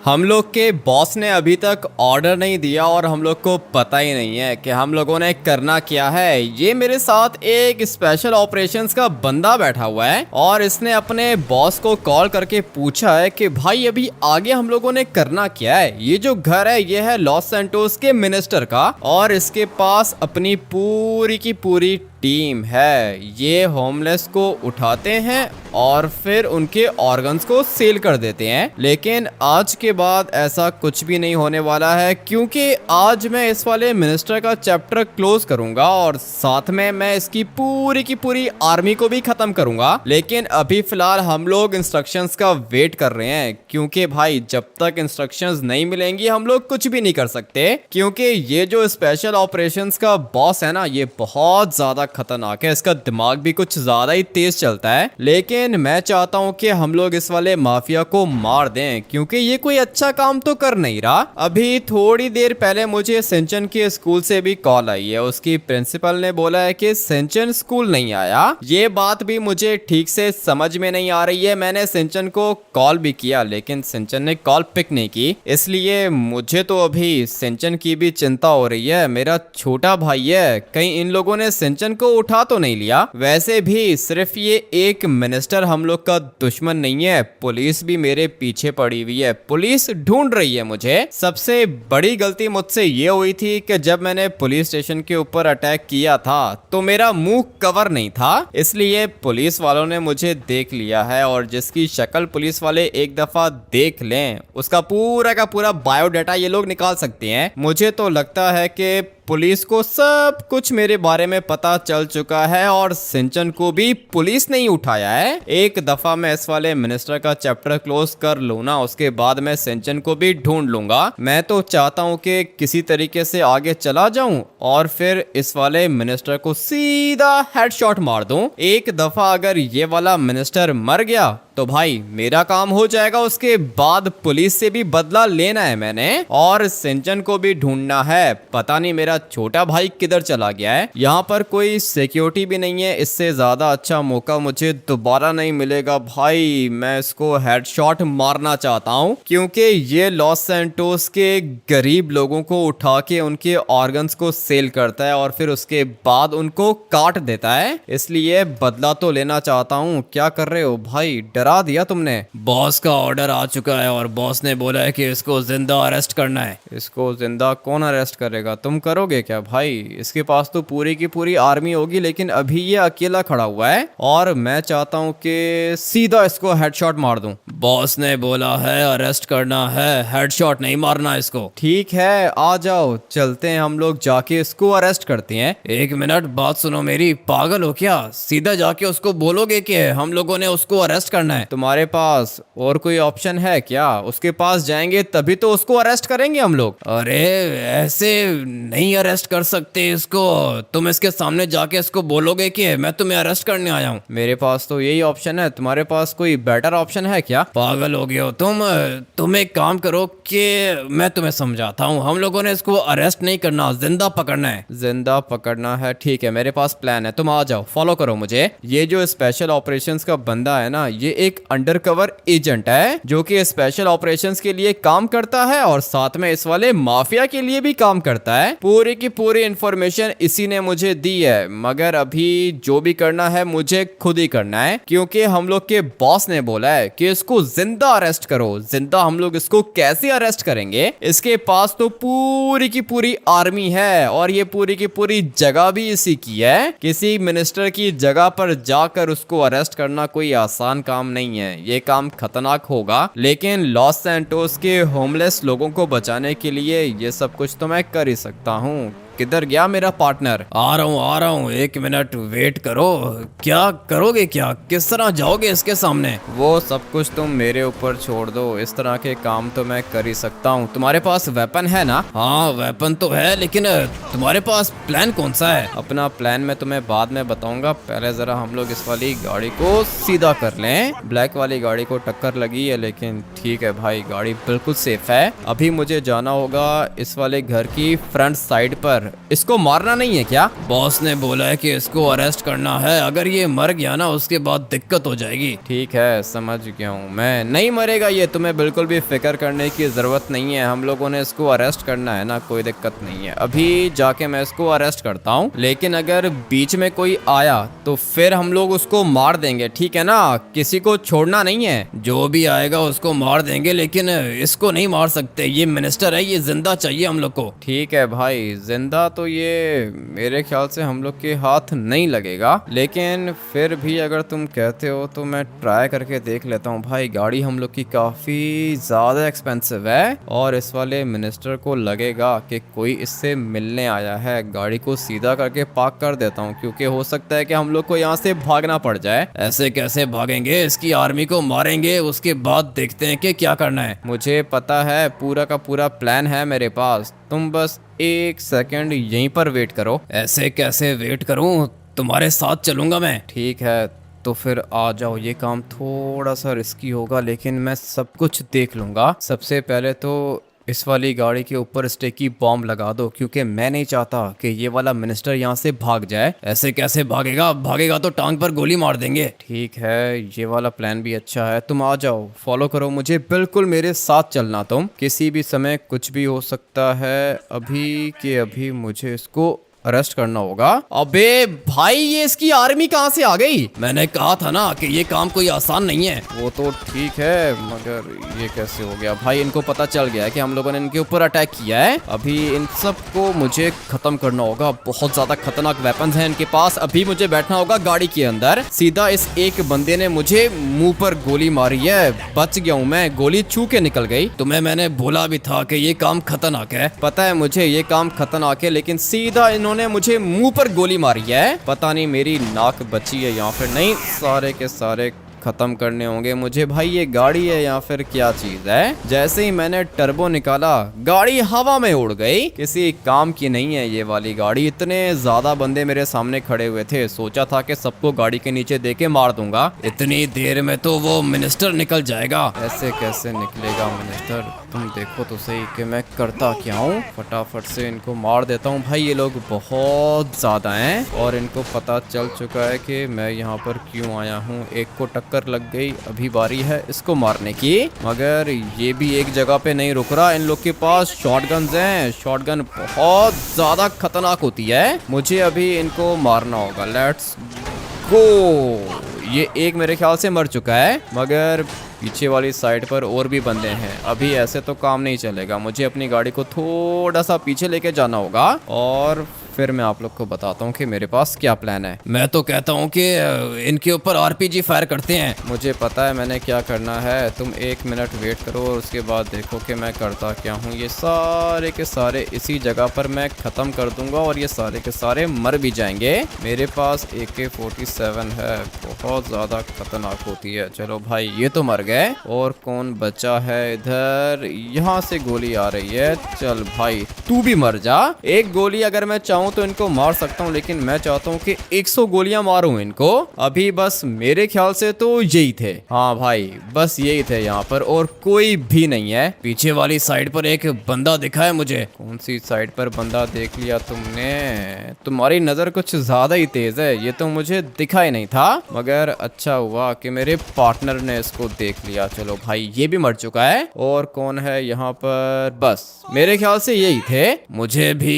हम लोग के बॉस ने अभी तक ऑर्डर नहीं दिया और हम लोग को पता ही नहीं है कि हम लोगों ने करना क्या है। ये मेरे साथ एक स्पेशल ऑपरेशंस का बंदा बैठा हुआ है और इसने अपने बॉस को कॉल करके पूछा है कि भाई अभी आगे हम लोगों ने करना क्या है। ये जो घर है ये है लॉस सैंटोस के मिनिस्टर का और इसके पास अपनी पूरी की पूरी टीम है। ये होमलेस को उठाते हैं और फिर उनके ऑर्गन्स को सेल कर देते हैं। लेकिन आज के बाद ऐसा कुछ भी नहीं होने वाला है क्योंकि आज मैं इस वाले मिनिस्टर का चैप्टर क्लोज करूंगा और साथ में मैं इसकी पूरी की पूरी आर्मी को भी खत्म करूंगा। लेकिन अभी फिलहाल हम लोग इंस्ट्रक्शंस का वेट कर रहे हैं क्योंकि भाई जब तक इंस्ट्रक्शंस नहीं मिलेंगी हम लोग कुछ भी नहीं कर सकते। क्योंकि ये जो स्पेशल ऑपरेशंस का बॉस है ना ये बहुत ज्यादा खतरनाक है। इसका दिमाग भी कुछ ज्यादा ही तेज चलता है। लेकिन मैं चाहता हूँ कि हम लोग इस वाले माफिया को मार दें क्योंकि ये कोई अच्छा काम तो कर नहीं रहा। अभी थोड़ी देर पहले मुझे सिंचन के स्कूल से भी कॉल आई है। उसकी प्रिंसिपल ने बोला है कि सिंचन स्कूल नहीं आया। ये बात भी मुझे ठीक से समझ में नहीं आ रही है। मैंने सिंचन को कॉल भी किया लेकिन सिंचन ने कॉल पिक नहीं की। इसलिए मुझे तो अभी सिंचन की भी चिंता हो रही है। मेरा छोटा भाई है, कहीं इन लोगों ने सिंचन को उठा तो नहीं लिया। वैसे भी सिर्फ ये एक मिनिस्टर हम लोग का दुश्मन नहीं है, पुलिस भी मेरे पीछे पड़ी हुई है। पुलिस ढूंढ रही है मुझे। सबसे बड़ी गलती मुझसे ये हुई थी कि जब मैंने पुलिस स्टेशन के ऊपर अटैक किया था तो मेरा मुंह कवर नहीं था, इसलिए पुलिस वालों ने मुझे देख लिया है। और जिसकी शक्ल पुलिस वाले एक दफा देख लें उसका पूरा का पूरा बायोडाटा ये लोग निकाल सकते हैं। मुझे तो लगता है कि पुलिस को सब कुछ मेरे बारे में पता चल चुका है और सिंचन को भी पुलिस ने ही उठाया है। एक दफा मैं इस वाले मिनिस्टर का चैप्टर क्लोज कर लूं ना उसके बाद मैं सिंचन को भी ढूंढ लूंगा। मैं तो चाहता हूं कि किसी तरीके से आगे चला जाऊं और फिर इस वाले मिनिस्टर को सीधा हेडशॉट मार दूं। एक दफा अगर ये वाला मिनिस्टर मर गया तो भाई मेरा काम हो जाएगा। उसके बाद पुलिस से भी बदला लेना है मैंने और सिंचन को भी ढूंढना है। पता नहीं मेरा छोटा भाई किधर चला गया है। यहाँ पर कोई सिक्योरिटी भी नहीं है। इससे ज्यादा अच्छा मौका मुझे दोबारा नहीं मिलेगा। भाई मैं इसको हेडशॉट मारना चाहता हूँ क्योंकि ये लॉस सैंटोस के गरीब लोगों को उठा के उनके ऑर्गन्स को सेल करता है और फिर उसके बाद उनको काट देता है। इसलिए बदला तो लेना चाहता हूँ। क्या कर रहे हो भाई, डरा दिया तुमने। बॉस का ऑर्डर आ चुका है और बॉस ने बोला है कि इसको जिंदा अरेस्ट करना है। इसको जिंदा कौन अरेस्ट करेगा, तुम करोगे क्या भाई? इसके पास तो पूरी की पूरी आर्मी होगी लेकिन अभी ये अकेला खड़ा हुआ है और मैं चाहता हूँ कि सीधा इसको हेडशॉट मार दूं। बॉस ने बोला है अरेस्ट करना है, हेडशॉट नहीं मारना इसको। ठीक है आ जाओ, चलते हैं हम लोग जाके इसको अरेस्ट करते हैं। एक मिनट बात सुनो मेरी, पागल हो क्या? सीधा जाके उसको बोलोगे कि हम लोगों ने उसको अरेस्ट करना है। तुम्हारे पास और कोई ऑप्शन है क्या? उसके पास जाएंगे तभी तो उसको अरेस्ट करेंगे हम लोग। अरे ऐसे नहीं अरेस्ट कर सकते इसको। तुम इसके सामने जाके इसको बोलोगे कि मैं तुम्हें अरेस्ट करने आया हूँ। मेरे पास तो यही ऑप्शन है, तुम्हारे पास कोई बेटर ऑप्शन है क्या? पागल हो गए हो तुम एक काम करो कि मैं तुम्हें समझाता हूँ। हम लोगों ने इसको अरेस्ट नहीं करना, जिंदा पकड़ना है। जिंदा पकड़ना है, ठीक है मेरे पास प्लान है, तुम आ जाओ फॉलो करो मुझे। ये जो स्पेशल ऑपरेशंस का बंदा है ना ये एक अंडरकवर एजेंट है जो कि स्पेशल ऑपरेशंस के लिए काम करता है और साथ में इस वाले माफिया के लिए भी काम करता है। पूरी की पूरी इंफॉर्मेशन इसी ने मुझे दी है मगर अभी जो भी करना है मुझे खुद ही करना है क्योंकि हम लोग के बॉस ने बोला है कि इसको जिंदा अरेस्ट करो। जिंदा हम लोग इसको कैसे अरेस्ट करेंगे? इसके पास तो पूरी की पूरी आर्मी है और ये पूरी की पूरी जगह भी इसी की है। किसी मिनिस्टर की जगह पर जाकर उसको अरेस्ट करना कोई आसान काम नहीं है, ये काम खतरनाक होगा। लेकिन लॉस सैंटोस के होमलेस लोगों को बचाने के लिए ये सब कुछ तो मैं कर ही सकता हूँ। किधर गया मेरा पार्टनर? आ रहा हूँ, एक मिनट वेट करो। क्या करोगे, क्या किस तरह जाओगे इसके सामने? वो सब कुछ तुम मेरे ऊपर छोड़ दो, इस तरह के काम तो मैं कर ही सकता हूँ। तुम्हारे पास वेपन है ना? हाँ वेपन तो है लेकिन तुम्हारे पास प्लान कौन सा है? अपना प्लान मैं तुम्हें बाद में बताऊंगा, पहले जरा हम लोग इस वाली गाड़ी को सीधा कर लें। ब्लैक वाली गाड़ी को टक्कर लगी है लेकिन ठीक है भाई, गाड़ी बिल्कुल सेफ है। अभी मुझे जाना होगा इस वाले घर की फ्रंट साइड पर मिनिस्टर, इसको मारना नहीं है क्या? बॉस ने बोला है कि इसको अरेस्ट करना है, अगर ये मर गया ना उसके बाद दिक्कत हो जाएगी। ठीक है, समझ गया हूँ मैं। नहीं मरेगा ये, तुम्हें बिल्कुल भी फिक्र करने की ज़रूरत नहीं है। हम लोगों ने इसको अरेस्ट करना है ना, कोई दिक्कत नहीं है। अभी जाके मैं इसको अरेस्ट करता हूँ, लेकिन अगर बीच में कोई आया तो फिर हम लोग उसको मार देंगे, ठीक है ना? किसी को छोड़ना नहीं है। जो भी आएगा उसको मार देंगे, लेकिन इसको नहीं मार सकते, ये मिनिस्टर है, ये जिंदा चाहिए हम लोग को। ठीक है भाई, जिंदा तो ये मेरे ख्याल से हम लोग के हाथ नहीं लगेगा, लेकिन फिर भी अगर तुम कहते हो तो मैं ट्राई करके देख लेता हूँ। भाई गाड़ी हम लोग की काफ़ी ज़्यादा एक्सपेंसिव है और इस वाले मिनिस्टर को लगेगा कि कोई इससे मिलने आया है। गाड़ी को सीधा करके पार्क कर देता हूँ, क्योंकि हो सकता है कि हम लोग को यहाँ से भागना पड़ जाए। ऐसे कैसे भागेंगे, इसकी आर्मी को मारेंगे, उसके बाद देखते हैं कि क्या करना है। मुझे पता है, पूरा का पूरा प्लान है मेरे पास। तुम बस एक सेकंड यहीं पर वेट करो। ऐसे कैसे वेट करूं, तुम्हारे साथ चलूंगा मैं। ठीक है, तो फिर आ जाओ। ये काम थोड़ा सा रिस्की होगा, लेकिन मैं सब कुछ देख लूँगा। सबसे पहले तो इस वाली गाड़ी के ऊपर स्टिकी बॉम्ब लगा दो, क्योंकि मैं नहीं चाहता कि ये वाला मिनिस्टर यहाँ से भाग जाए। ऐसे कैसे भागेगा, भागेगा तो टांग पर गोली मार देंगे। ठीक है, ये वाला प्लान भी अच्छा है। तुम आ जाओ, फॉलो करो मुझे, बिल्कुल मेरे साथ चलना। तुम किसी भी समय कुछ भी हो सकता है। अभी के अभी मुझे इसको अरेस्ट करना होगा। अबे भाई, ये इसकी आर्मी कहाँ से आ गई? मैंने कहा था ना कि ये काम कोई आसान नहीं है। वो तो ठीक है, मगर ये कैसे हो गया? भाई इनको पता चल गया है कि हम लोगों ने इनके ऊपर अटैक किया है। अभी इन सब को मुझे खत्म करना होगा। बहुत ज्यादा खतरनाक वेपन्स हैं इनके पास। अभी मुझे बैठना होगा गाड़ी के अंदर। सीधा इस एक बंदे ने मुझे मुंह पर गोली मारी है, बच गया हूँ मैं, गोली छू के निकल गई। तुम्हें मैंने बोला भी था कि ये काम खतरनाक है। पता है मुझे ये काम खतरनाक है, लेकिन सीधा इन्होंने मुझे मुंह पर गोली मारी है। पता नहीं मेरी नाक बची है या फिर नहीं। सारे के सारे खत्म करने होंगे मुझे। भाई ये गाड़ी है या फिर क्या चीज है? जैसे ही मैंने टर्बो निकाला, गाड़ी हवा में उड़ गई। किसी काम की नहीं है ये वाली गाड़ी। इतने ज्यादा बंदे मेरे सामने खड़े हुए थे, सोचा था कि सबको गाड़ी के नीचे देके मार दूंगा। इतनी देर में तो वो मिनिस्टर निकल जाएगा। ऐसे कैसे निकलेगा मिनिस्टर? तुम देखो तो सही कि मैं करता क्या हूँ। फटाफट से इनको मार देता हूँ। भाई ये लोग बहुत ज्यादा हैं और इनको पता चल चुका है कि मैं यहाँ पर क्यों आया हूँ। एक को टक्कर लग गई, अभी बारी है इसको मारने की। मगर ये भी एक जगह पे नहीं रुक रहा। इन लोग के पास शॉटगन्स हैं। शॉटगन बहुत ज्यादा खतरनाक होती है। मुझे अभी इनको मारना होगा। Let's go. ये एक मेरे ख्याल से मर चुका है, मगर पीछे वाली साइड पर और भी बंदे हैं। अभी ऐसे तो काम नहीं चलेगा। मुझे अपनी गाड़ी को थोड़ा सा पीछे लेके जाना होगा और फिर मैं आप लोग को बताता हूँ कि मेरे पास क्या प्लान है। मैं तो कहता हूँ कि इनके ऊपर आरपीजी फायर करते हैं। मुझे पता है मैंने क्या करना है। तुम 1 मिनट वेट करो और उसके बाद देखो कि मैं करता क्या हूँ। ये सारे के सारे इसी जगह पर मैं ख़त्म कर दूंगा और ये सारे के सारे मर भी जाएंगे। मेरे पास AK-47 है, बहुत ज़्यादा खतरनाक होती है। चलो भाई ये तो मर गए। और कौन बचा है इधर? यहाँ से गोली आ रही है। चल भाई तू भी मर जा। एक गोली अगर मैं चाहूँ तो इनको मार सकता हूँ, लेकिन मैं चाहता हूँ कि 100 गोलियां मारूं इनको। अभी बस मेरे ख्याल से तो यही थे। हाँ भाई बस यही थे यहाँ पर, और कोई भी नहीं है। पीछे वाली साइड पर एक बंदा दिखा है मुझे। कौन सी साइड पर बंदा देख लिया तुमने? तुम्हारी नजर कुछ ज्यादा ही तेज है। ये तो मुझे दिखा ही नहीं था, मगर अच्छा हुआ कि मेरे पार्टनर ने इसको देख लिया। चलो भाई ये भी मर चुका है। और कौन है यहाँ पर? बस मेरे ख्याल से यही थे। मुझे भी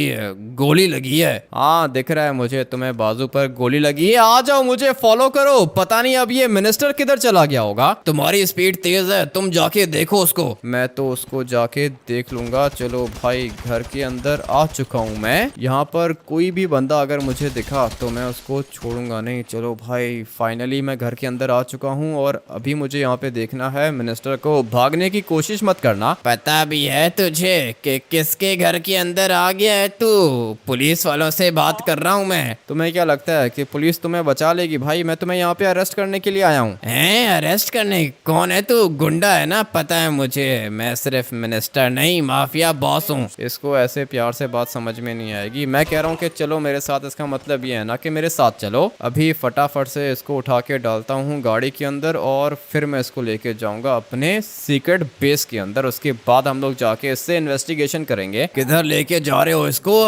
गोली लगी है। हाँ दिख रहा है मुझे, तुम्हें बाजू पर गोली लगी है। आ जाओ, मुझे फॉलो करो। पता नहीं अब ये मिनिस्टर किधर चला गया होगा। तुम्हारी स्पीड तेज है, तुम जाके देखो उसको। मैं तो उसको जाके देख लूंगा। चलो भाई घर के अंदर आ चुका हूँ मैं। यहाँ पर कोई भी बंदा अगर मुझे दिखा तो मैं उसको छोड़ूंगा नहीं। चलो भाई फाइनली मैं घर के अंदर आ चुका हूँ और अभी मुझे यहाँ पे देखना है मिनिस्टर को। भागने की कोशिश मत करना। पता भी है तुझे कि किसके घर के अंदर आ गया है तू? पुलिस वालों से बात कर रहा हूँ मैं। तुम्हें क्या लगता है कि पुलिस तुम्हें बचा लेगी? भाई मैं तुम्हें यहाँ पे अरेस्ट करने के लिए आया हूँ। हैं अरेस्ट करने? कौन है तू? गुंडा है ना? पता है मुझे, मैं सिर्फ मिनिस्टर नहीं माफिया बॉस हूँ। इसको ऐसे प्यार से बात समझ में नहीं आएगी। मैं कह रहा हूँ कि चलो मेरे साथ, इसका मतलब ये है ना कि मेरे साथ चलो। अभी फटाफट से इसको उठा के डालता हूँ गाड़ी के अंदर और फिर मैं इसको लेके जाऊंगा अपने सीक्रेट बेस के अंदर। उसके बाद हम लोग जाके इससे इन्वेस्टिगेशन करेंगे। किधर लेके जा रहे हो इसको?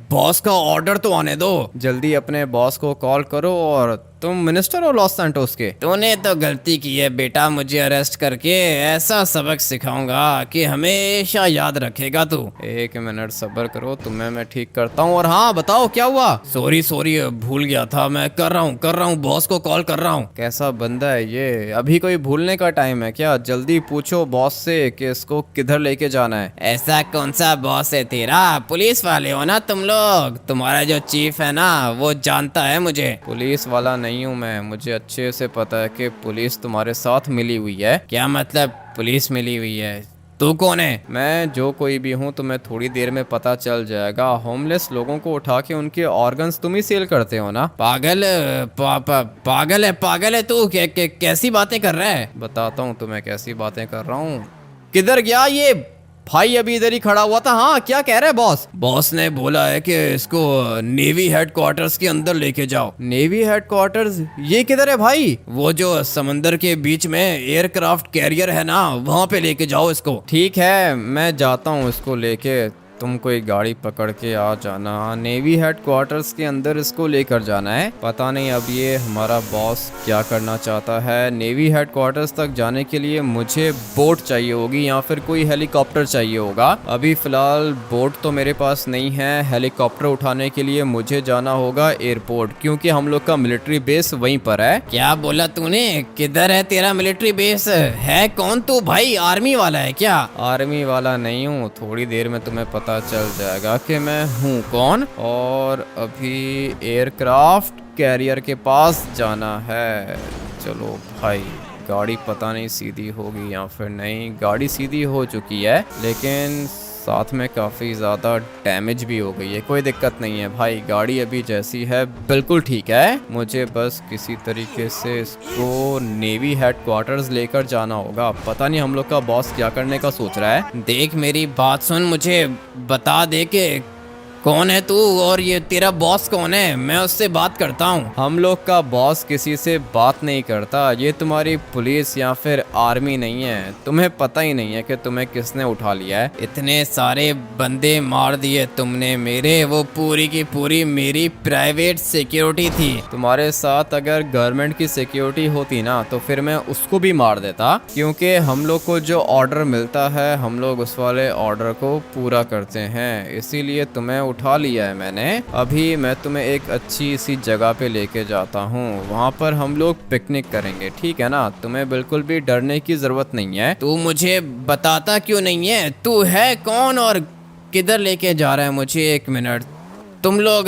बॉस का ऑर्डर तो आने दो। जल्दी अपने बॉस को कॉल करो। और तुम मिनिस्टर हो लॉस सैंटोस के? तूने तो गलती की है बेटा, मुझे अरेस्ट करके ऐसा सबक सिखाऊंगा कि हमेशा याद रखेगा तू। 1 मिनट सब्र करो, तुम्हें मैं ठीक करता हूँ। और हाँ बताओ क्या हुआ? सॉरी भूल गया था, मैं कर रहा हूँ बॉस को कॉल कर रहा हूँ। कैसा बंदा है ये? अभी कोई भूलने का टाइम है क्या? जल्दी पूछो बॉस से कि इसको किधर लेके जाना है। ऐसा कौन सा बॉस है तेरा? पुलिस वाले हो ना तुम लोग? तुम्हारा जो चीफ है ना वो जानता है मुझे। पुलिस वाला नहीं हूँ मैं, मुझे अच्छे से पता है कि पुलिस तुम्हारे साथ मिली हुई है। क्या मतलब पुलिस मिली हुई है? तू कौन है? मैं जो कोई भी हूँ तुम्हें थोड़ी देर में पता चल जाएगा। होमलेस लोगों को उठा के उनके ऑर्गन्स तुम ही सेल करते हो ना? पागल है तू? कैसी बातें कर रहा है? बताता हूँ तुम्हें कैसी बातें कर रहा हूँ। किधर गया ये भाई? अभी इधर ही खड़ा हुआ था। हाँ क्या कह रहे हैं बॉस? बॉस ने बोला है कि इसको नेवी हेडक्वार्टर्स के अंदर लेके जाओ। Navy headquarters? ये किधर है भाई? वो जो समंदर के बीच में एयरक्राफ्ट कैरियर है ना, वहाँ पे लेके जाओ इसको। ठीक है मैं जाता हूँ इसको लेके। तुम कोई गाड़ी पकड़ के आ जाना। नेवी हेडक्वार्टर्स के अंदर इसको लेकर जाना है। पता नहीं अब ये हमारा बॉस क्या करना चाहता है। नेवी हेडक्वार्टर्स तक जाने के लिए मुझे बोट चाहिए होगी या फिर कोई हेलीकॉप्टर चाहिए होगा। अभी फिलहाल बोट तो मेरे पास नहीं है। हेलीकॉप्टर उठाने के लिए मुझे जाना होगा एयरपोर्ट, क्योंकि हम लोग का मिलिट्री बेस वहीं पर है। क्या बोला तूने? किधर है तेरा मिलिट्री बेस? है कौन तू भाई? आर्मी वाला है क्या? आर्मी वाला नहीं हूँ, थोड़ी देर में तुम्हें पता चल जाएगा कि मैं हूँ कौन। और अभी एयरक्राफ्ट कैरियर के पास जाना है। चलो भाई, गाड़ी पता नहीं सीधी होगी या फिर नहीं। गाड़ी सीधी हो चुकी है लेकिन साथ में काफ़ी ज़्यादा डैमेज भी हो गई है। कोई दिक्कत नहीं है भाई, गाड़ी अभी जैसी है बिल्कुल ठीक है। मुझे बस किसी तरीके से इसको नेवी हेडक्वार्टर्स लेकर जाना होगा। पता नहीं हम लोग का बॉस क्या करने का सोच रहा है। देख मेरी बात सुन, मुझे बता दे कि कौन है तू और ये तेरा बॉस कौन है? मैं उससे बात करता हूँ। हम लोग का बॉस किसी से बात नहीं करता। ये तुम्हारी पुलिस या फिर आर्मी नहीं है। तुम्हें पता ही नहीं है कि तुम्हें किसने उठा लिया है। इतने सारे बंदे मार दिए तुमने मेरे, वो पूरी की पूरी मेरी प्राइवेट सिक्योरिटी थी। तुम्हारे साथ अगर गवर्नमेंट की सिक्योरिटी होती ना तो फिर मैं उसको भी मार देता, क्योंकि हम लोग को जो ऑर्डर मिलता है हम लोग उस वाले ऑर्डर को पूरा करते हैं। इसीलिए तुम्हें उठा लिया है मैंने। अभी मैं तुम्हें एक अच्छी सी जगह पे लेके जाता हूँ, वहाँ पर हम लोग पिकनिक करेंगे, ठीक है ना? तुम्हें बिल्कुल भी डरने की जरूरत नहीं है। तू मुझे बताता क्यों नहीं है? तू है कौन और किधर लेके जा रहा है मुझे? 1 मिनट, तुम लोग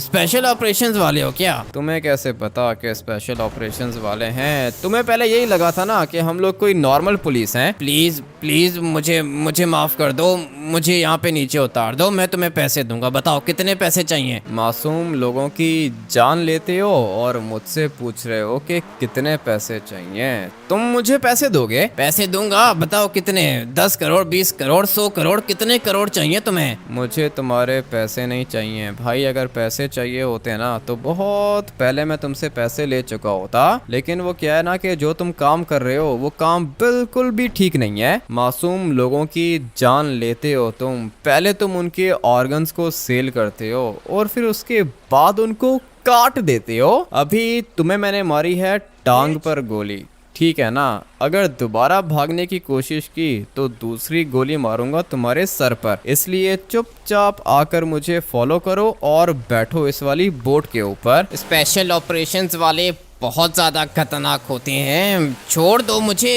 स्पेशल ऑपरेशंस वाले हो क्या? तुम्हें कैसे पता कि स्पेशल ऑपरेशंस वाले हैं? तुम्हें पहले यही लगा था ना कि हम लोग कोई नॉर्मल पुलिस हैं। प्लीज प्लीज मुझे माफ कर दो, मुझे यहाँ पे नीचे उतार दो, मैं तुम्हें पैसे दूंगा। बताओ कितने पैसे चाहिए? मासूम लोगों की जान लेते हो और मुझसे पूछ रहे हो कि कितने पैसे चाहिए। तुम मुझे पैसे दोगे? पैसे दूंगा, बताओ कितने? 10 करोड़, 20 करोड़, 100 करोड़, कितने करोड़ चाहिए तुम्हें? मुझे तुम्हारे पैसे नहीं चाहिए भाई। अगर पैसे चाहिए होते ना तो बहुत पहले मैं तुमसे पैसे ले चुका होता। लेकिन वो क्या है ना कि जो तुम काम कर रहे हो वो काम बिल्कुल भी ठीक नहीं है। मासूम लोगों की जान लेते हो तुम। पहले तुम उनके ऑर्गन्स को सेल करते हो और फिर उसके बाद उनको काट देते हो। अभी तुम्हें मैंने मारी है टांग पर गोली, ठीक है ना? अगर दोबारा भागने की कोशिश की तो दूसरी गोली मारूंगा तुम्हारे सर पर। इसलिए चुपचाप आकर मुझे फॉलो करो और बैठो इस वाली बोट के ऊपर। स्पेशल ऑपरेशंस वाले बहुत ज़्यादा खतरनाक होते हैं, छोड़ दो मुझे,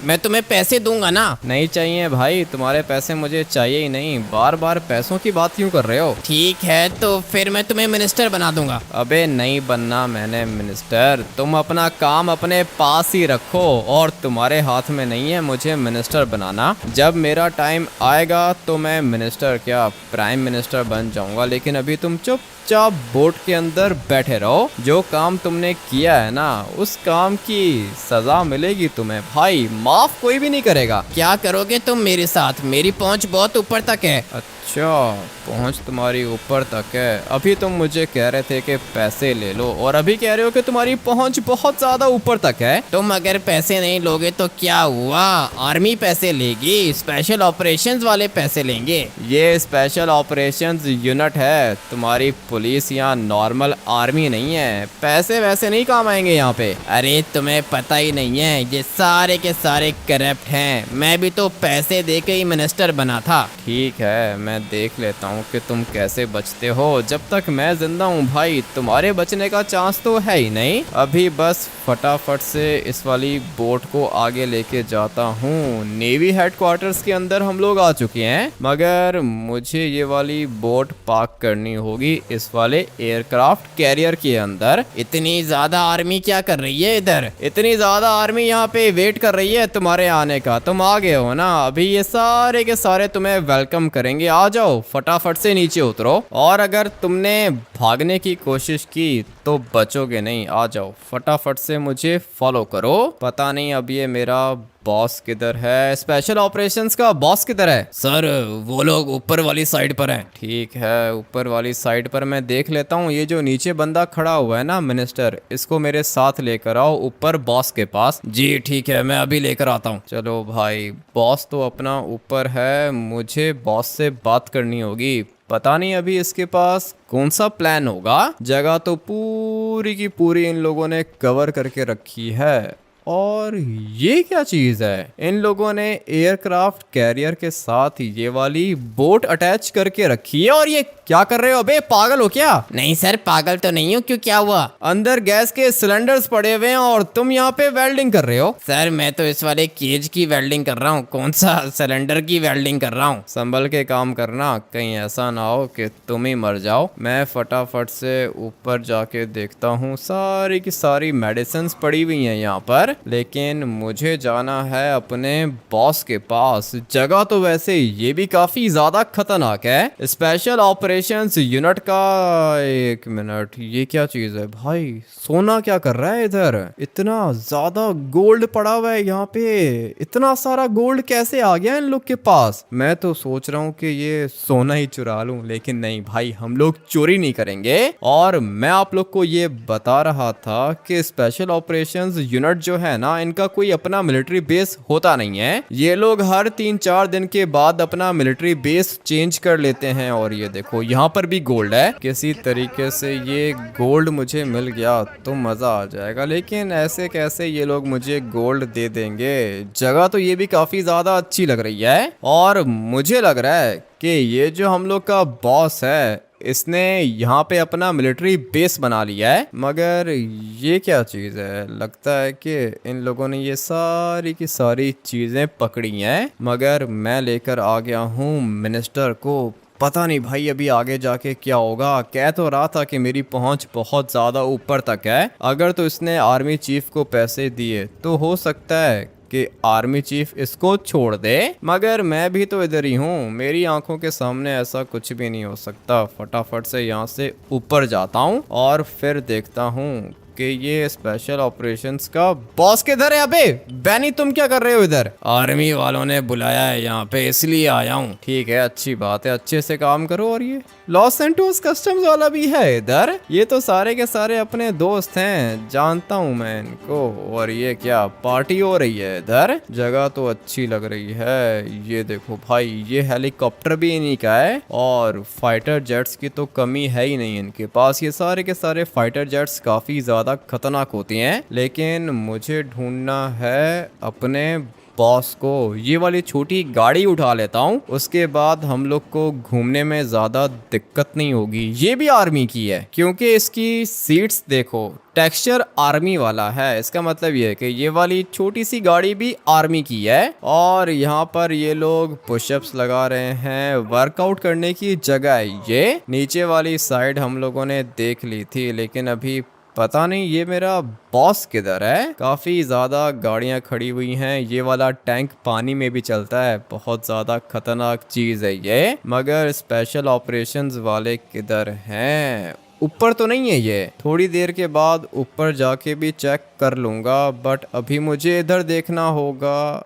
मैं तुम्हें पैसे दूंगा ना। नहीं चाहिए भाई, तुम्हारे पैसे मुझे चाहिए ही नहीं। बार बार पैसों की बात क्यों कर रहे हो? ठीक है तो फिर मैं तुम्हें मिनिस्टर बना दूंगा। अबे नहीं बनना मैंने मिनिस्टर, तुम अपना काम अपने पास ही रखो और तुम्हारे हाथ में नहीं है मुझे मिनिस्टर बनाना। जब मेरा टाइम आएगा तो मैं मिनिस्टर क्या प्राइम मिनिस्टर बन जाऊंगा, लेकिन अभी तुम चुपचाप बोट के अंदर बैठे रहो। जो काम तुमने किया है ना उस काम की सजा मिलेगी तुम्हें भाई, माफ कोई भी नहीं करेगा। क्या करोगे तुम मेरे साथ? मेरी पहुंच बहुत ऊपर तक है। अच्छा, पहुंच तुम्हारी ऊपर तक है। अभी तुम मुझे कह रहे थे कि पैसे ले लो और अभी कह रहे हो कि तुम्हारी पहुंच बहुत ज्यादा ऊपर तक है। तुम अगर पैसे नहीं लोगे तो क्या हुआ? आर्मी पैसे लेगी, स्पेशल ऑपरेशंस वाले पैसे लेंगे। ये स्पेशल ऑपरेशंस यूनिट है, तुम्हारी पुलिस या नॉर्मल आर्मी नहीं है। पैसे वैसे नहीं काम आएंगे यहाँ पे। अरे तुम्हें पता ही नहीं है, ये सारे के सारे करप्ट हैं। मैं भी तो पैसे दे के ही मिनिस्टर बना था। ठीक है, मैं देख लेता हूँ कि तुम कैसे बचते हो। जब तक मैं जिंदा हूँ भाई तुम्हारे बचने का चांस तो है ही नहीं। अभी बस फटाफट से इस वाली बोट को आगे लेके जाता हूँ। नेवी हेडक्वार्टर्स के अंदर हम लोग आ चुके हैं, मगर मुझे ये वाली बोट पार्क करनी होगी इस वाले एयरक्राफ्ट कैरियर के अंदर। इतनी ज्यादा आर्मी क्या कर रही है इधर? इतनी ज्यादा आर्मी यहाँ पे वेट कर रही है तुम्हारे आने का। तुम आ गए हो ना, अभी ये सारे के सारे तुम्हें वेलकम करेंगे। आ जाओ फटाफट से नीचे उतरो, और अगर तुमने भागने की कोशिश की तो बचोगे नहीं। आ जाओ फटाफट से मुझे फॉलो करो। पता नहीं अब ये मेरा बॉस किधर है, स्पेशल ऑपरेशंस का बॉस किधर है? सर वो लोग ऊपर वाली साइड पर हैं। ठीक है, ऊपर वाली साइड पर मैं देख लेता हूँ। ये जो नीचे बंदा खड़ा हुआ है ना मिनिस्टर, इसको मेरे साथ लेकर आओ ऊपर बॉस के पास। जी ठीक है, मैं अभी लेकर आता हूँ। चलो भाई, बॉस तो अपना ऊपर है, मुझे बॉस से बात करनी होगी। पता नहीं अभी इसके पास कौन सा प्लान होगा। जगह तो पूरी की पूरी इन लोगों ने कवर करके रखी है। और ये क्या चीज है? इन लोगों ने एयरक्राफ्ट कैरियर के साथ ये वाली बोट अटैच करके रखी है। और ये क्या कर रहे हो? अबे पागल हो क्या? नहीं सर, पागल तो नहीं हूँ। क्यों, क्या हुआ? अंदर गैस के सिलेंडर्स पड़े हुए हैं और तुम यहाँ पे वेल्डिंग कर रहे हो। सर मैं तो इस वाले केज की वेल्डिंग कर रहा हूँ, कौन सा सिलेंडर की वेल्डिंग कर रहा हूँ। संभल के काम करना, कहीं ऐसा ना हो कि तुम ही मर जाओ। मैं फटाफट से ऊपर जाके देखता हूँ। सारी की सारी मेडिसिन पड़ी हुई हैं यहाँ पर, लेकिन मुझे जाना है अपने बॉस के पास। जगह तो वैसे ये भी काफी ज्यादा खतरनाक है। स्पेशल ऑपरेशंस यूनिट का। एक मिनट, ये क्या चीज है भाई? सोना क्या कर रहा है इधर? इतना ज्यादा गोल्ड पड़ा हुआ है यहाँ पे। इतना सारा गोल्ड कैसे आ गया इन लोग के पास? मैं तो सोच रहा हूँ कि ये सोना ही चुरा लूं, लेकिन नहीं भाई, हम लोग चोरी नहीं करेंगे। और मैं आप लोग को ये बता रहा था कि स्पेशल ऑपरेशंस यूनिट जो है ना, इनका कोई अपना मिलिट्री बेस होता नहीं है। ये लोग हर 3-4 दिन के बाद अपना मिलिट्री बेस चेंज कर लेते हैं। और ये देखो यहाँ पर भी गोल्ड है। किसी तरीके से ये गोल्ड मुझे मिल गया तो मजा आ जाएगा, लेकिन ऐसे कैसे ये लोग मुझे गोल्ड दे देंगे? जगह तो ये भी काफी ज्यादा अच्छी लग रही है, और मुझे लग रहा है कि ये जो हम लोग का बॉस है इसने यहाँ पे अपना मिलिट्री बेस बना लिया है। मगर ये क्या चीज़ है? लगता है कि इन लोगों ने ये सारी की सारी चीज़ें पकड़ी हैं, मगर मैं लेकर आ गया हूँ मिनिस्टर को। पता नहीं भाई अभी आगे जाके क्या होगा। कह तो रहा था कि मेरी पहुंच बहुत ज़्यादा ऊपर तक है। अगर तो इसने आर्मी चीफ को पैसे दिए तो हो सकता है कि आर्मी चीफ इसको छोड़ दे, मगर मैं भी तो इधर ही हूँ। मेरी आंखों के सामने ऐसा कुछ भी नहीं हो सकता। फटाफट से यहाँ से ऊपर जाता हूँ और फिर देखता हूँ कि ये स्पेशल ऑपरेशंस का बॉस किधर है। अबे बैनी, तुम क्या कर रहे हो इधर? आर्मी वालों ने बुलाया है यहाँ पे, इसलिए आया हूँ। ठीक है, अच्छी बात है, अच्छे से काम करो। और ये लॉस सैंटोस कस्टम्स वाला भी है इधर। ये तो सारे के सारे अपने दोस्त हैं, जानता हूँ मैं इनको। और ये क्या पार्टी हो रही है इधर? जगह तो अच्छी लग रही है। ये देखो भाई, ये हेलीकॉप्टर भी इन्हीं का है, और फाइटर जेट्स की तो कमी है ही नहीं इनके पास। ये सारे के सारे फाइटर जेट्स काफी ज्यादा खतरनाक होती हैं, लेकिन मुझे ढूंढना है अपने बॉस को ये वाली छोटी गाड़ी उठा लेता हूँ, उसके बाद हम लोग को घूमने में ज्यादा दिक्कत नहीं होगी। ये भी आर्मी की है क्योंकि इसकी सीट्स देखो, टेक्सचर आर्मी वाला है। इसका मतलब ये है कि ये वाली छोटी सी गाड़ी भी आर्मी की है। और यहाँ पर ये लोग पुशअप्स लगा रहे हैं, वर्कआउट करने की जगह है ये। नीचे वाली साइड हम लोगों ने देख ली थी, लेकिन अभी पता नहीं ये मेरा बॉस किधर है। काफी ज्यादा गाड़ियां खड़ी हुई हैं। ये वाला टैंक पानी में भी चलता है, बहुत ज्यादा खतरनाक चीज है ये। मगर स्पेशल ऑपरेशंस वाले किधर हैं? ऊपर तो नहीं है ये। थोड़ी देर के बाद ऊपर जाके भी चेक कर लूंगा, बट अभी मुझे इधर देखना होगा।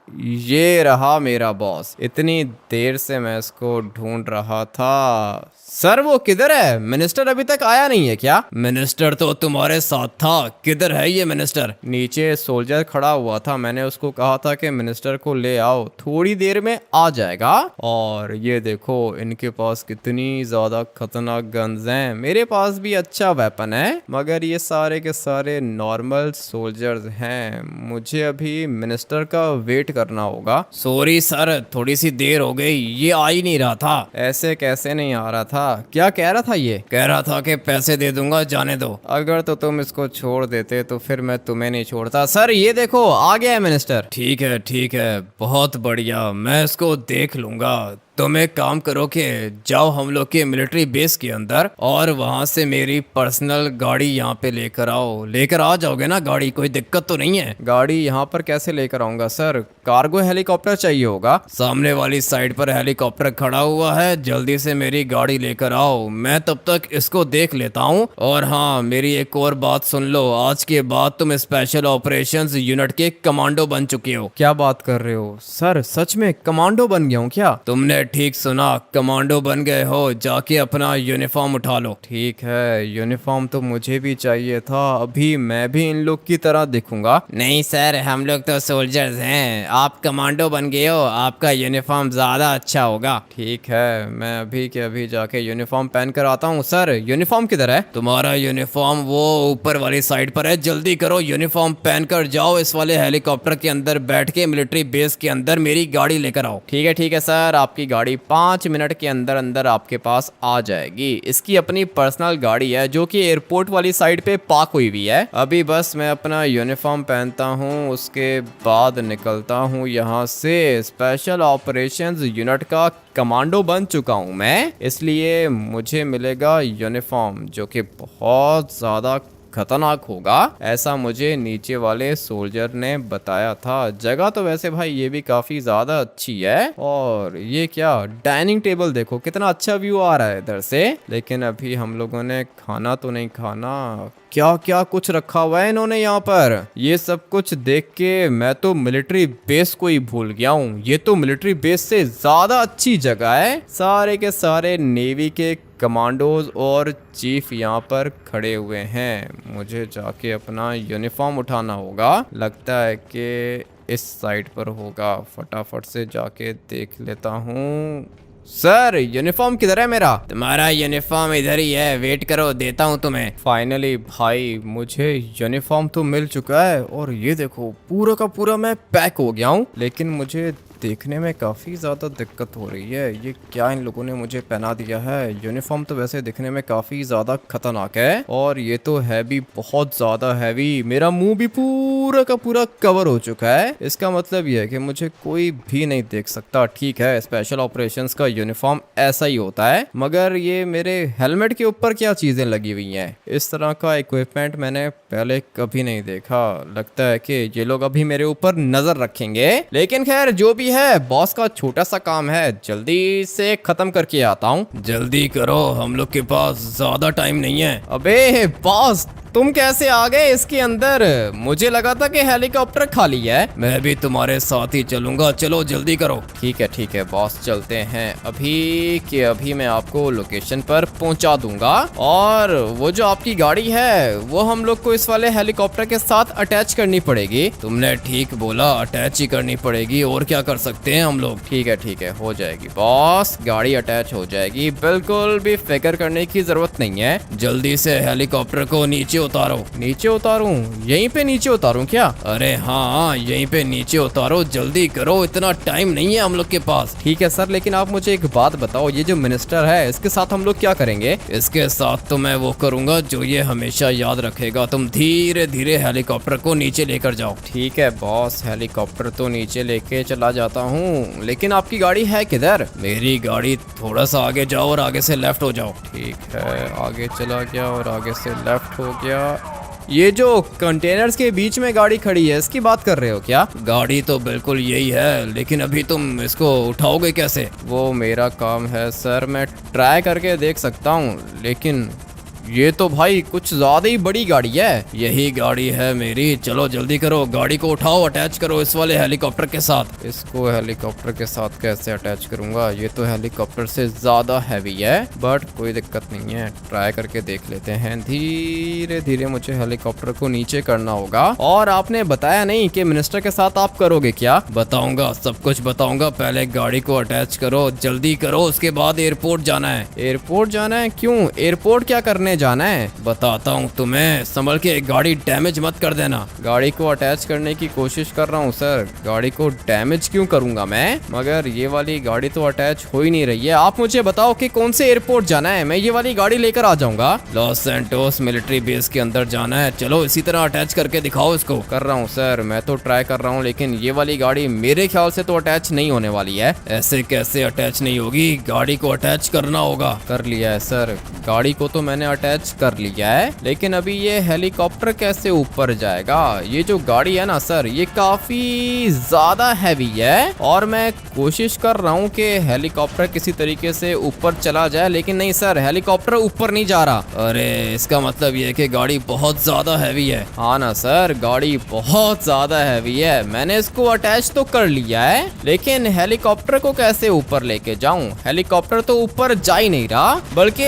ये रहा मेरा बॉस। इतनी देर से मैं इसको ढूंढ रहा था। सर वो किधर है? मिनिस्टर अभी तक आया नहीं है क्या? मिनिस्टर तो तुम्हारे साथ था, किधर है ये मिनिस्टर? नीचे सोल्जर खड़ा हुआ था, मैंने उसको कहा था कि मिनिस्टर को ले आओ, थोड़ी देर में आ जाएगा। और ये देखो इनके पास कितनी ज्यादा खतरनाक गन्स हैं। मेरे पास भी अच्छा वेपन है, मगर ये सारे के सारे नॉर्मल सोल्जर्स हैं। मुझे अभी मिनिस्टर का वेट करना होगा। सॉरी सर, थोड़ी सी देर हो गई, ये आ ही नहीं रहा था। ऐसे कैसे नहीं आ रहा था? क्या कह रहा था ये? कह रहा था कि पैसे दे दूंगा, जाने दो। अगर तो तुम इसको छोड़ देते तो फिर मैं तुम्हें नहीं छोड़ता। सर ये देखो आ गया है मिनिस्टर। ठीक है, बहुत बढ़िया, मैं इसको देख लूंगा। तुम एक काम करो कि जाओ हम लोग के मिलिट्री बेस के अंदर और वहां से मेरी पर्सनल गाड़ी यहाँ पे लेकर आओ। लेकर आ जाओगे ना गाड़ी? कोई दिक्कत तो नहीं है? गाड़ी यहाँ पर कैसे लेकर आऊंगा सर? कार्गो हेलीकॉप्टर चाहिए होगा। सामने वाली साइड पर हेलीकॉप्टर खड़ा हुआ है, जल्दी से मेरी गाड़ी लेकर आओ। मैं तब तक इसको देख लेता हूँ। और हाँ, मेरी एक और बात सुन लो, आज के बाद तुम स्पेशल ऑपरेशंस यूनिट के कमांडो बन चुके हो। क्या बात कर रहे हो सर? सच में कमांडो बन गया हूँ क्या? तुमने ठीक सुना, कमांडो बन गए हो। जाके अपना यूनिफॉर्म उठा लो। ठीक है, यूनिफॉर्म तो मुझे भी चाहिए था। अभी मैं भी इन लोग की तरह दिखूंगा? नहीं सर, हम लोग तो सोल्जर्स हैं, आप कमांडो बन गए हो, आपका यूनिफॉर्म ज्यादा अच्छा होगा। ठीक है, मैं अभी के अभी जाके यूनिफॉर्म पहन कर आता हूँ। सर यूनिफॉर्म किधर है? तुम्हारा यूनिफॉर्म वो ऊपर वाली साइड पर है, जल्दी करो, यूनिफॉर्म पहन कर जाओ इस वाले हेलीकॉप्टर के अंदर बैठ के मिलिट्री बेस के अंदर मेरी गाड़ी लेकर आओ। ठीक है सर, आपकी गाड़ी 5 मिनट के अंदर अंदर आपके पास आ जाएगी। इसकी अपनी पर्सनल गाड़ी है जो कि एयरपोर्ट वाली साइड पे पार्क हुई हुई है। अभी बस मैं अपना यूनिफॉर्म पहनता हूँ, उसके बाद निकलता हूँ यहाँ से। स्पेशल ऑपरेशंस यूनिट का कमांडो बन चुका हूँ मैं, इसलिए मुझे मिलेगा यूनिफॉर्म जो कि बहुत ज्यादा खतरनाक होगा, ऐसा मुझे नीचे वाले सोल्जर ने बताया था। जगह तो वैसे भाई ये भी काफी ज्यादा अच्छी है। और ये क्या डाइनिंग टेबल देखो, कितना अच्छा व्यू आ रहा है इधर से। लेकिन अभी हम लोगों ने खाना तो नहीं खाना। क्या क्या कुछ रखा हुआ है इन्होंने यहाँ पर। ये सब कुछ देख के मैं तो मिलिट्री बेस को ही भूल गया हूँ। ये तो मिलिट्री बेस से ज्यादा अच्छी जगह है। सारे के सारे नेवी के कमांडोज और चीफ यहाँ पर खड़े हुए हैं। मुझे जाके अपना यूनिफॉर्म उठाना होगा। लगता है कि इस साइड पर होगा, फटाफट से जाके देख लेता हूँ। सर यूनिफॉर्म किधर है मेरा? तुम्हारा यूनिफॉर्म इधर ही है, वेट करो, देता हूँ तुम्हें। फाइनली भाई मुझे यूनिफॉर्म तो मिल चुका है। और ये देखो पूरा का पूरा मैं पैक हो गया हूँ। लेकिन मुझे देखने में काफ़ी ज़्यादा दिक्कत हो रही है। ये क्या इन लोगों ने मुझे पहना दिया है? यूनिफॉर्म तो वैसे दिखने में काफ़ी ज़्यादा खतरनाक है, और ये तो है भी बहुत ज़्यादा हैवी। मेरा मुंह भी पूरा का पूरा कवर हो चुका है। इसका मतलब ये है कि मुझे कोई भी नहीं देख सकता। ठीक है, स्पेशल ऑपरेशंस का यूनिफॉर्म ऐसा ही होता है। मगर ये मेरे हेलमेट के ऊपर क्या चीज़ें लगी हुई हैं? इस तरह का इक्विपमेंट मैंने पहले कभी नहीं देखा। लगता है कि ये लोग अभी मेरे ऊपर नज़र रखेंगे। लेकिन खैर जो भी है, बॉस का छोटा सा काम है, जल्दी से खत्म करके आता हूँ। जल्दी करो, हम लोग के पास ज्यादा टाइम नहीं है। अबे बॉस, तुम कैसे आ गए इसके अंदर? मुझे लगा था कि हेलीकॉप्टर खाली है। मैं भी तुम्हारे साथ ही चलूंगा, चलो जल्दी करो। ठीक है बॉस, चलते हैं अभी के अभी। मैं आपको लोकेशन पर पहुंचा दूंगा। और वो जो आपकी गाड़ी है वो हम लोग को इस वाले हेलीकॉप्टर के साथ अटैच करनी पड़ेगी। तुमने ठीक बोला, अटैच ही करनी पड़ेगी, और क्या कर सकते हैं हम लोग। ठीक है, हो जाएगी बॉस, गाड़ी अटैच हो जाएगी। बिल्कुल भी फिक्र करने की जरूरत नहीं है। जल्दी से हेलीकॉप्टर को नीचे उतारो। नीचे उतारूं? यहीं पे नीचे उतारूं क्या? अरे हाँ, यहीं पे नीचे उतारो, जल्दी करो, इतना टाइम नहीं है हम लोग के पास। ठीक है सर, लेकिन आप मुझे एक बात बताओ, ये जो मिनिस्टर है इसके साथ हम लोग क्या करेंगे? इसके साथ तो मैं वो करूंगा जो ये हमेशा याद रखेगा। तुम धीरे धीरे हेलीकॉप्टर को नीचे लेकर जाओ। ठीक है बॉस, हेलीकॉप्टर तो नीचे लेके चला जाता हूँ, लेकिन आपकी गाड़ी है किधर? मेरी गाड़ी थोड़ा सा आगे जाओ और आगे से लेफ्ट हो जाओ। ठीक है, आगे चला गया और आगे से लेफ्ट हो गया। ये जो कंटेनर्स के बीच में गाड़ी खड़ी है, इसकी बात कर रहे हो क्या? गाड़ी तो बिल्कुल यही है, लेकिन अभी तुम इसको उठाओगे कैसे? वो मेरा काम है सर, मैं ट्राई करके देख सकता हूँ, लेकिन ये तो भाई कुछ ज्यादा ही बड़ी गाड़ी है। यही गाड़ी है मेरी, चलो जल्दी करो, गाड़ी को उठाओ, अटैच करो इस वाले हेलीकॉप्टर के साथ। इसको हेलीकॉप्टर के साथ कैसे अटैच करूंगा? ये तो हेलीकॉप्टर से ज्यादा हैवी है, बट कोई दिक्कत नहीं है, ट्राई करके देख लेते हैं। धीरे धीरे मुझे हेलीकॉप्टर को नीचे करना होगा। और आपने बताया नहीं कि मिनिस्टर के साथ आप करोगे क्या? बताऊंगा, सब कुछ बताऊंगा, पहले गाड़ी को अटैच करो, जल्दी करो, उसके बाद एयरपोर्ट जाना है। एयरपोर्ट जाना है? क्यों एयरपोर्ट क्या करने जाना है? बताता हूँ तुम्हें, संभल के, गाड़ी डैमेज मत कर देना। गाड़ी को अटैच करने की कोशिश कर रहा हूँ सर। गाड़ी को डैमेज क्यों करूंगा मैं? मगर ये वाली गाड़ी तो अटैच हो ही नहीं रही है। आप मुझे बताओ कि कौन से एयरपोर्ट जाना है, मैं ये वाली गाड़ी लेकर आ जाऊंगा। लॉस सैंटोस मिलिट्री बेस के अंदर जाना है, चलो इसी तरह अटैच करके दिखाओ इसको। कर रहा हूँ सर, मैं तो ट्राई कर रहा हूँ, लेकिन ये वाली गाड़ी मेरे ख्याल से तो अटैच नहीं होने वाली है। ऐसे कैसे अटैच नहीं होगी? गाड़ी को अटैच करना होगा। कर लिया है सर, गाड़ी को तो मैंने अटैच कर लिया है, लेकिन अभी ये हेलीकॉप्टर कैसे ऊपर जाएगा? ये जो गाड़ी है ना सर, ये काफी ज्यादा हैवी है और मैं कोशिश कर रहा हूँ कि हेलीकॉप्टर किसी तरीके से ऊपर चला जाए, लेकिन नहीं सर, हेलीकॉप्टर ऊपर नहीं जा रहा। अरे इसका मतलब ये है कि गाड़ी बहुत ज्यादा हैवी है। हाँ ना सर, गाड़ी बहुत ज्यादा हैवी है। मैंने इसको अटैच तो कर लिया है, लेकिन हेलीकॉप्टर को कैसे ऊपर लेके जाऊं? हेलीकॉप्टर तो ऊपर जा ही नहीं रहा, बल्कि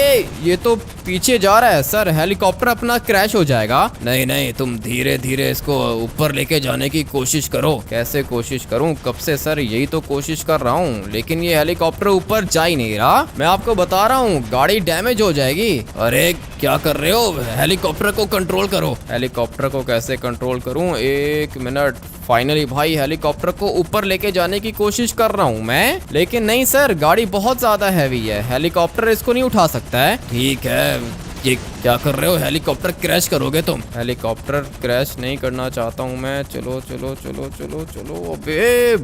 ये तो पीछे जा रहा है सर। हेलीकॉप्टर अपना क्रैश हो जाएगा। नहीं नहीं, तुम धीरे धीरे इसको ऊपर लेके जाने की कोशिश करो। कैसे कोशिश करूं? कब से सर यही तो कोशिश कर रहा हूं, लेकिन ये हेलीकॉप्टर ऊपर जा ही नहीं रहा। मैं आपको बता रहा हूं, गाड़ी डैमेज हो जाएगी। अरे क्या कर रहे हो? हेलीकॉप्टर को कंट्रोल करो। हेलीकॉप्टर को कैसे कंट्रोल करूं? एक मिनट। फाइनली भाई हेलीकॉप्टर को ऊपर लेके जाने की कोशिश कर रहा हूं मैं, लेकिन नहीं सर, गाड़ी बहुत ज्यादा हैवी है, हेलीकॉप्टर इसको नहीं उठा सकता है। ठीक है, ये क्या कर रहे हो? हेलीकॉप्टर क्रैश करोगे तुम। हेलीकॉप्टर क्रैश नहीं करना चाहता हूँ मैं। चलो चलो चलो चलो चलो। अबे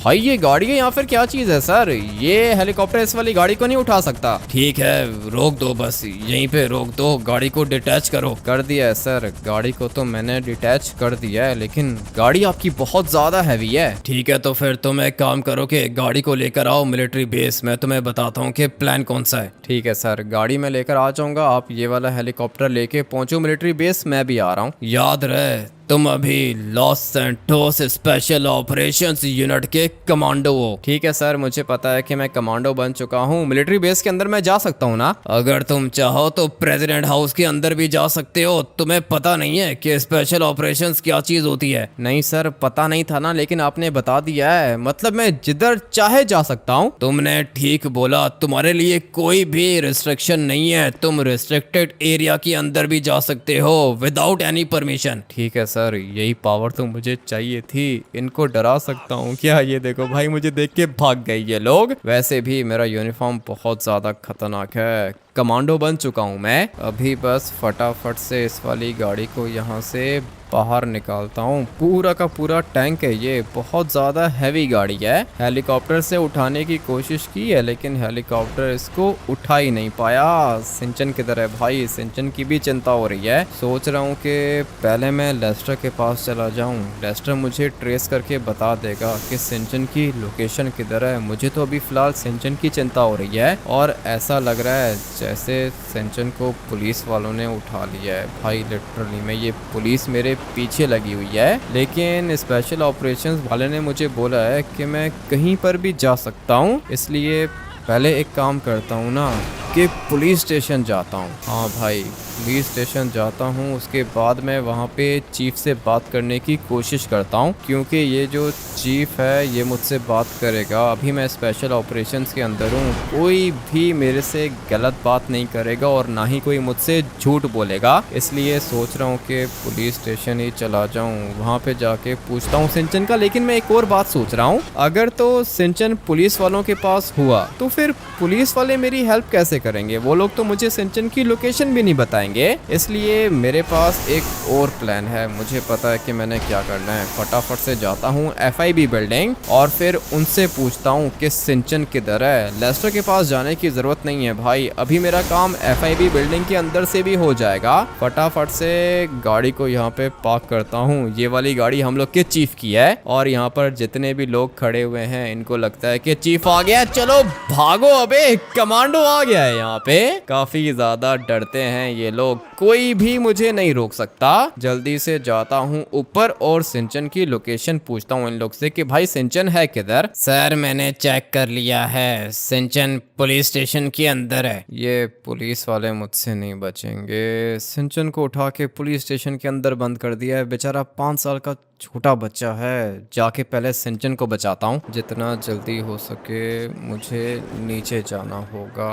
भाई, ये गाड़ी है या फिर क्या चीज है सर? ये हेलीकॉप्टर इस वाली गाड़ी को नहीं उठा सकता। ठीक है, रोक दो, बस यहीं पे रोक दो, गाड़ी को डिटैच करो। कर दिया है सर, गाड़ी को तो मैंने डिटैच कर दिया है, लेकिन गाड़ी आपकी बहुत ज्यादा हैवी है। ठीक है, तो फिर तुम एक काम करो कि गाड़ी को लेकर आओ मिलिट्री बेस, मैं तुम्हें बताता हूँ कि प्लान कौन सा है। ठीक है सर, गाड़ी में लेकर आ जाऊंगा, आप ये वाला हेलीकॉप्टर लेके पहुंचो मिलिट्री बेस, मैं भी आ रहा हूँ। याद रहे, तुम अभी Los Santos special operations unit के कमांडो हो। ठीक है सर, मुझे पता है कि मैं कमांडो बन चुका हूँ। मिलिट्री बेस के अंदर मैं जा सकता हूँ ना? अगर तुम चाहो तो प्रेसिडेंट हाउस के अंदर भी जा सकते हो। तुम्हें पता नहीं है कि स्पेशल ऑपरेशंस क्या चीज होती है? नहीं सर, पता नहीं था ना, लेकिन आपने बता दिया है, मतलब मैं जिधर चाहे जा सकता हूँ। तुमने ठीक बोला, तुम्हारे लिए कोई भी रिस्ट्रिक्शन नहीं है, तुम रिस्ट्रिक्टेड एरिया के अंदर भी जा सकते हो विदाउट एनी परमिशन। ठीक है सर, यही पावर तो मुझे चाहिए थी। इनको डरा सकता हूँ क्या? ये देखो भाई, मुझे देख के भाग गए ये लोग। वैसे भी मेरा यूनिफॉर्म बहुत ज्यादा खतरनाक है, कमांडो बन चुका हूँ मैं। अभी बस फटाफट से इस वाली गाड़ी को यहाँ से बाहर निकालता हूँ। पूरा का पूरा टैंक है ये, बहुत ज़्यादा हैवी गाड़ी है। हेलीकॉप्टर से उठाने की कोशिश की है, लेकिन हेलीकॉप्टर इसको उठा ही नहीं पाया। सिंचन किधर है भाई? सिंचन की भी चिंता हो रही है। सोच रहा हूँ कि पहले मैं लेस्टर के पास चला जाऊँ, लेस्टर मुझे ट्रेस करके बता देगा कि सिंचन की लोकेशन किधर है। मुझे तो अभी फ़िलहाल सिंचन की चिंता हो रही है, और ऐसा लग रहा है जैसे सिंचन को पुलिस वालों ने उठा लिया है भाई। लिटरली में ये पुलिस मेरे पीछे लगी हुई है, लेकिन स्पेशल ऑपरेशंस वाले ने मुझे बोला है कि मैं कहीं पर भी जा सकता हूँ। इसलिए पहले एक काम करता हूँ ना, कि पुलिस स्टेशन जाता हूँ। हाँ भाई, पुलिस स्टेशन जाता हूँ, उसके बाद मैं वहाँ पे चीफ से बात करने की कोशिश करता हूँ, क्योंकि ये जो चीफ है ये मुझसे बात करेगा। अभी मैं स्पेशल ऑपरेशंस के अंदर हूँ, कोई भी मेरे से गलत बात नहीं करेगा और ना ही कोई मुझसे झूठ बोलेगा। इसलिए सोच रहा हूँ कि पुलिस स्टेशन ही चला जाऊँ, वहाँ पे जाके पूछता हूँ सिंचन का। लेकिन मैं एक और बात सोच रहा हूँ, अगर तो सिंचन पुलिस वालों के पास हुआ तो फिर पुलिस वाले मेरी हेल्प कैसे करेंगे? वो लोग तो मुझे सिंचन की लोकेशन भी नहीं बताएंगे। इसलिए मेरे पास एक और प्लान है, मुझे पता है कि मैंने क्या करना है। फटाफट से जाता हूँ FIB बिल्डिंग और फिर उनसे पूछता हूँ कि सिंचन किधर है। लेस्टर के पास जाने की जरूरत नहीं है भाई, अभी मेरा काम FIB बिल्डिंग के अंदर से भी हो जाएगा। फटाफट से गाड़ी को यहाँ पे पार्क करता हूँ। ये वाली गाड़ी हम लोग के चीफ की है और यहाँ पर जितने भी लोग खड़े हुए हैं इनको लगता है कि चीफ आ गया, चलो भागो, अबे कमांडो आ गया है यहाँ पे। काफी ज्यादा डरते हैं ये लोग, कोई भी मुझे नहीं रोक सकता। जल्दी से जाता हूँ ऊपर और सिंचन की लोकेशन पूछता हूँ इन लोग से कि भाई सिंचन है किधर। सर मैंने चेक कर लिया है, सिंचन पुलिस स्टेशन के अंदर है। ये पुलिस वाले मुझसे नहीं बचेंगे। सिंचन को उठा के पुलिस स्टेशन के अंदर बंद कर दिया है, बेचारा 5 साल का छोटा बच्चा है। जाके पहले सिंचन को बचाता हूँ। जितना जल्दी हो सके मुझे नीचे जाना होगा।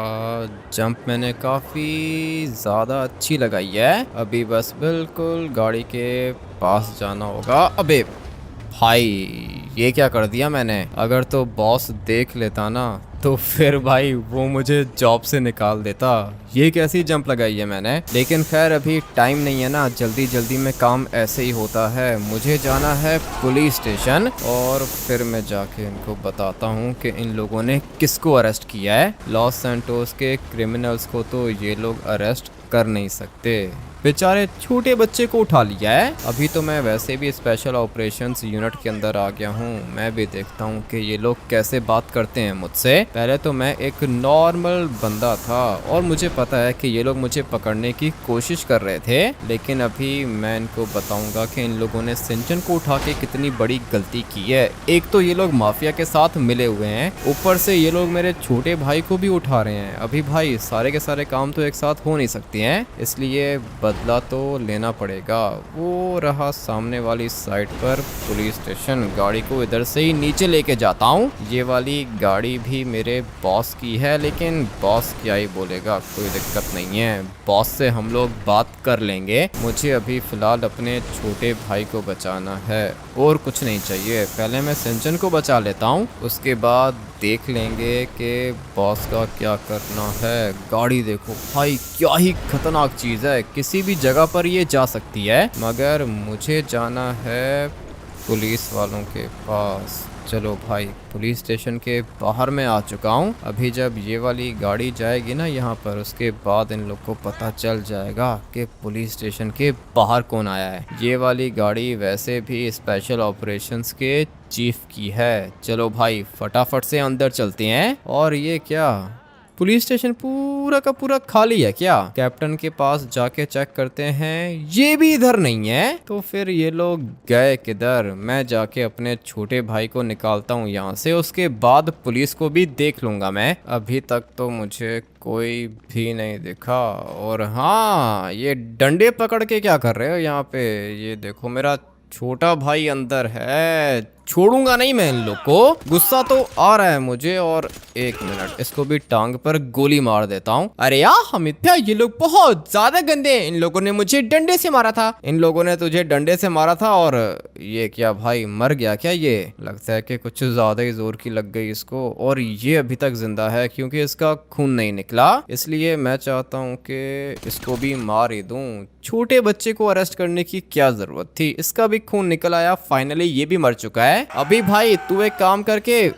जंप मैंने काफ़ी ज़्यादा अच्छी लगाई है, अभी बस बिल्कुल गाड़ी के पास जाना होगा। अबे भाई, ये क्या कर दिया मैंने? अगर तो बॉस देख लेता ना तो फिर भाई वो मुझे जॉब से निकाल देता। ये कैसी जंप लगाई है मैंने? लेकिन खैर अभी टाइम नहीं है ना, जल्दी जल्दी में काम ऐसे ही होता है। मुझे जाना है पुलिस स्टेशन और फिर मैं जाके इनको बताता हूँ कि इन लोगों ने किसको अरेस्ट किया है। लॉस सैंटोस के क्रिमिनल्स को तो ये लोग अरेस्ट कर नहीं सकते, बेचारे छोटे बच्चे को उठा लिया है। अभी तो मैं वैसे भी स्पेशल ऑपरेशंस यूनिट के अंदर आ गया हूँ, मैं भी देखता हूँ कि ये लोग कैसे बात करते हैं मुझसे। पहले तो मैं एक नॉर्मल बंदा था और मुझे पता है कि ये लोग मुझे पकड़ने की कोशिश कर रहे थे, लेकिन अभी मैं इनको बताऊंगा कि इन लोगों ने सिंचन को उठा के कितनी बड़ी गलती की है। एक तो ये लोग माफिया के साथ मिले हुए हैं, ऊपर से ये लोग मेरे छोटे भाई को भी उठा रहे हैं। अभी भाई सारे के सारे काम तो एक साथ हो नहीं सकते हैं, इसलिए बदला तो लेना पड़ेगा। वो रहा सामने वाली साइड पर पुलिस स्टेशन, गाड़ी को इधर से ही नीचे लेके जाता हूँ। ये वाली गाड़ी भी मेरे बॉस की है, लेकिन बॉस क्या ही बोलेगा, कोई दिक्कत नहीं है, बॉस से हम लोग बात कर लेंगे। मुझे अभी फिलहाल अपने छोटे भाई को बचाना है और कुछ नहीं चाहिए। पहले मैं सिंचन को बचा लेता हूँ, उसके बाद देख लेंगे कि बॉस का क्या करना है। गाड़ी देखो भाई, क्या ही खतरनाक चीज़ है, किसी भी जगह पर ये जा सकती है, मगर मुझे जाना है पुलिस वालों के पास। चलो भाई, पुलिस स्टेशन के बाहर में आ चुका हूँ। अभी जब ये वाली गाड़ी जाएगी ना यहाँ पर, उसके बाद इन लोग को पता चल जाएगा कि पुलिस स्टेशन के बाहर कौन आया है। ये वाली गाड़ी वैसे भी स्पेशल ऑपरेशंस के चीफ की है। चलो भाई फटाफट से अंदर चलते हैं। और ये क्या, पुलिस स्टेशन पूरा का पूरा खाली है क्या? कैप्टन के पास जाके चेक करते हैं, ये भी इधर नहीं है। तो फिर ये लोग गए किधर? मैं जाके अपने छोटे भाई को निकालता हूँ यहाँ से, उसके बाद पुलिस को भी देख लूंगा मैं। अभी तक तो मुझे कोई भी नहीं दिखा। और हाँ, ये डंडे पकड़ के क्या कर रहे हो यहाँ पे? ये देखो मेरा छोटा भाई अंदर है, छोड़ूंगा नहीं मैं इन लोग को। गुस्सा तो आ रहा है मुझे, और एक मिनट, इसको भी टांग पर गोली मार देता हूँ। अरे यार अमित्या, ये लोग बहुत ज्यादा गंदे हैं, इन लोगों ने मुझे डंडे से मारा था। इन लोगों ने तुझे डंडे से मारा था? और ये क्या भाई, मर गया क्या? ये लगता है कि कुछ ज्यादा ही जोर की लग गई इसको, और ये अभी तक जिंदा है क्योंकि इसका खून नहीं निकला। इसलिए मैं चाहता हूँ कि इसको भी मार ही दूं। छोटे बच्चे को अरेस्ट करने की क्या जरूरत थी, इसका भी खून निकल आया, फाइनली ये भी मर चुका है। अभी भाई तू एक काम करके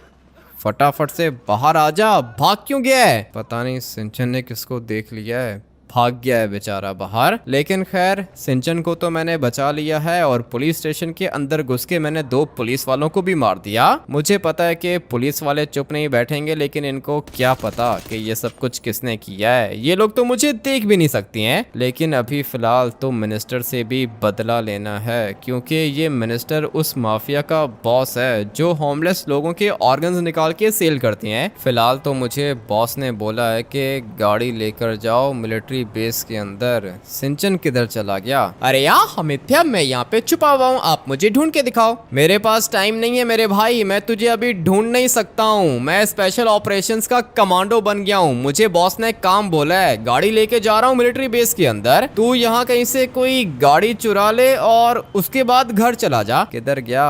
फटाफट से बाहर आ जा, भाग क्यों गया है? पता नहीं सिंचन ने किसको देख लिया है। भाग गया है बेचारा बाहर। लेकिन खैर सिंचन को तो मैंने बचा लिया है और पुलिस स्टेशन के अंदर घुस के मैंने 2 पुलिस वालों को भी मार दिया। मुझे पता है कि पुलिस वाले चुप नहीं बैठेंगे, लेकिन इनको क्या पता कि ये सब कुछ किसने किया है। ये लोग तो मुझे देख भी नहीं सकती हैं। लेकिन अभी फिलहाल तो मिनिस्टर से भी बदला लेना है, क्योंकि ये मिनिस्टर उस माफिया का बॉस है जो होमलेस लोगों के ऑर्गन्स निकाल के सेल करती हैं। फिलहाल तो मुझे बॉस ने बोला है कि गाड़ी लेकर जाओ मिलिट्री बेस के अंदर। सिंचन किधर चला गया? अरे यार अमित्या, मैं यहाँ पे छुपा हुआ हूँ, आप मुझे ढूंढ के दिखाओ। मेरे पास टाइम नहीं है मेरे भाई, मैं तुझे अभी ढूंढ नहीं सकता हूँ। मैं स्पेशल ऑपरेशंस का कमांडो बन गया हूँ। मुझे बॉस ने काम बोला है, गाड़ी लेके जा रहा हूँ मिलिट्री बेस के अंदर। तू यहाँ कहीं से कोई गाड़ी चुरा ले और उसके बाद घर चला जा। किधर गया?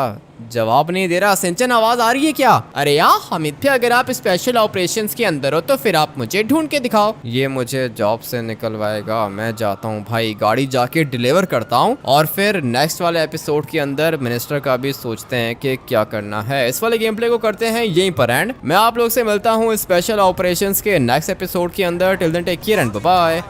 जवाब नहीं दे रहा। सिंचन आवाज आ रही है क्या? अरे यार अमित्या, अगर आप स्पेशल ऑपरेशंस के अंदर हो तो फिर आप मुझे ढूंढ के दिखाओ। ये मुझे जॉब से निकलवाएगा। मैं जाता हूँ भाई, गाड़ी जाके डिलीवर करता हूँ और फिर नेक्स्ट वाले एपिसोड के अंदर मिनिस्टर का भी सोचते हैं कि क्या करना है। इस वाले गेम प्ले को करते हैं यहीं पर एंड। मैं आप लोग से मिलता हूँ स्पेशल ऑपरेशंस के नेक्स्ट एपिसोड के अंदर। Till then take care and bye bye.